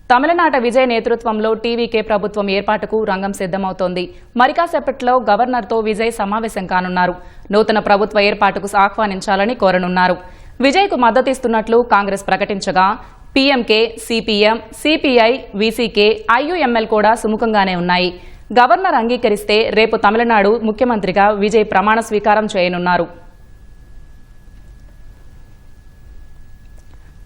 తమిళనాట విజయ్ నేతృత్వంలో టీవీకే ప్రభుత్వం ఏర్పాటుకు రంగం సిద్దమవుతోంది. మరికాసేపట్లో గవర్నర్తో విజయ్ సమావేశం కానున్నారు. నూతన ప్రభుత్వ ఏర్పాటుకు ఆహ్వానించాలని కోరనున్నారు. విజయ్కు మద్దతిస్తున్నట్లు కాంగ్రెస్ ప్రకటించగా PMK, CPM, CPI, VCK, IUML కూడా సుముఖంగానే ఉన్నాయి. గవర్నర్ అంగీకరిస్తే రేపు తమిళనాడు ముఖ్యమంత్రిగా విజయ్ ప్రమాణ స్వీకారం చేయనున్నారు.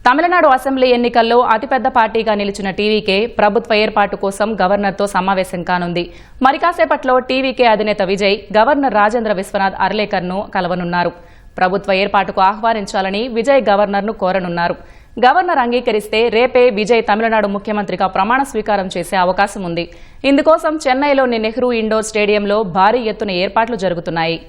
తమిళనాడు అసెంబ్లీ ఎన్నికల్లో అతిపెద్ద పార్టీగా నిలిచిన టీవీకే ప్రభుత్వ ఏర్పాటు కోసం గవర్నర్తో సమావేశం కానుంది. మరికాసేపట్లో టీవీకే అధినేత విజయ్ గవర్నర్ రాజేంద్ర విశ్వనాథ్ అర్లేకర్ను కలవనున్నారు. ప్రభుత్వ ఏర్పాటుకు ఆహ్వానించాలని విజయ్ గవర్నర్ను కోరనున్నారు. గవర్నర్ అంగీకరిస్తే రేపే విజయ్ తమిళనాడు ముఖ్యమంత్రిగా ప్రమాణ స్వీకారం చేసే అవకాశం ఉంది. ఇందుకోసం చెన్నైలోని నెహ్రూ ఇండోర్ స్టేడియంలో భారీ ఎత్తున ఏర్పాట్లు జరుగుతున్నాయి.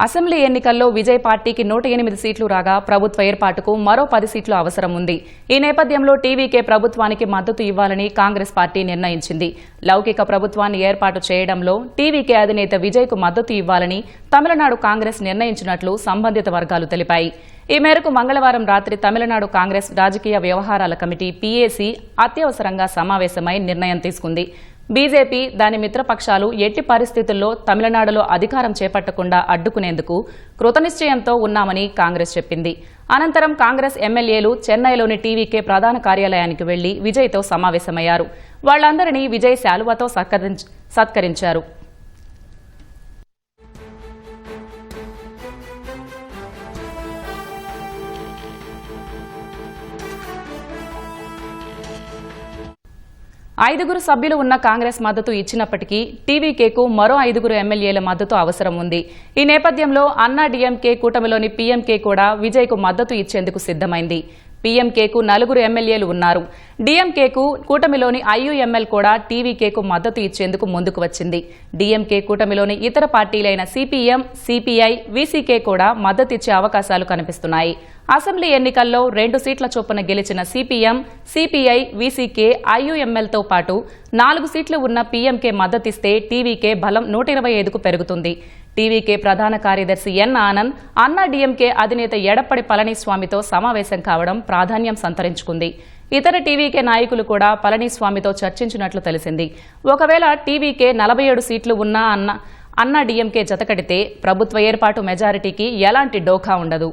అసెంబ్లీ ఎన్నికల్లో విజయ్ పార్టీకి 108 సీట్లు రాగా ప్రభుత్వ ఏర్పాటుకు మరో 10 సీట్లు అవసరం ఉంది. ఈ నేపథ్యంలో టీవీకే ప్రభుత్వానికి మద్దతు ఇవ్వాలని కాంగ్రెస్ పార్టీ నిర్ణయించింది. లౌకిక ప్రభుత్వాన్ని ఏర్పాటు చేయడంలో టీవీకే అధినేత విజయ్కు మద్దతు ఇవ్వాలని తమిళనాడు కాంగ్రెస్ నిర్ణయించినట్లు సంబంధిత వర్గాలు తెలిపాయి. ఈ మేరకు మంగళవారం రాత్రి తమిళనాడు కాంగ్రెస్ రాజకీయ వ్యవహారాల కమిటీ పీఏసీ అత్యవసరంగా సమావేశమై నిర్ణయం తీసుకుంది. బీజేపీ, దాని మిత్రపక్షాలు ఎట్టి పరిస్థితుల్లో తమిళనాడులో అధికారం చేపట్టకుండా అడ్డుకునేందుకు కృతనిశ్చయంతో ఉన్నామని కాంగ్రెస్ చెప్పింది. అనంతరం కాంగ్రెస్ ఎమ్మెల్యేలు చెన్నైలోని టీవీకే ప్రధాన కార్యాలయానికి వెళ్లి విజయ్తో సమావేశమయ్యారు. వాళ్లందరినీ విజయ్ శాలువాతో సత్కరించారు. ఐదుగురు సభ్యులు ఉన్న కాంగ్రెస్ మద్దతు ఇచ్చినప్పటికీ టీవీకేకు మరో 5 ఎమ్మెల్యేల మద్దతు అవసరం ఉంది. ఈ నేపథ్యంలో అన్నా డీఎంకే కూటమిలోని పీఎంకే కూడా విజయ్కు మద్దతు ఇచ్చేందుకు సిద్దమైంది. పీఎంకేకు 4 ఎమ్మెల్యేలు ఉన్నారు. డీఎంకేకు కూటమిలోని ఐయూఎంఎల్ కూడా టీవీకేకు మద్దతు ఇచ్చేందుకు ముందుకు వచ్చింది. డీఎంకే కూటమిలోని ఇతర పార్టీలైన సీపీఎం, సీపీఐ, వీసీకే కూడా మద్దతిచ్చే అవకాశాలు కనిపిస్తున్నాయి. అసెంబ్లీ ఎన్నికల్లో 2 సీట్ల చొప్పున గెలిచిన సీపీఎం, సీపీఐ, వీసీకే, ఐయూఎంఎల్తో పాటు 4 సీట్లు ఉన్న పీఎంకే మద్దతిస్తే టీవీకే బలం 125కు పెరుగుతుంది. టీవీకే ప్రధాన కార్యదర్శి ఎన్ ఆనంద్ అన్నా డీఎంకే అధినేత ఎడప్పడి పళనిస్వామితో సమావేశం కావడం ప్రాధాన్యం సంతరించుకుంది. ఇతర టీవీకే నాయకులు కూడా పళనిస్వామితో చర్చించినట్లు తెలిసింది. ఒకవేళ టీవీకే 47 సీట్లు ఉన్నా అన్నా డీఎంకే జతకడితే ప్రభుత్వ ఏర్పాటు మెజారిటీకి ఎలాంటి డోకా ఉండదు.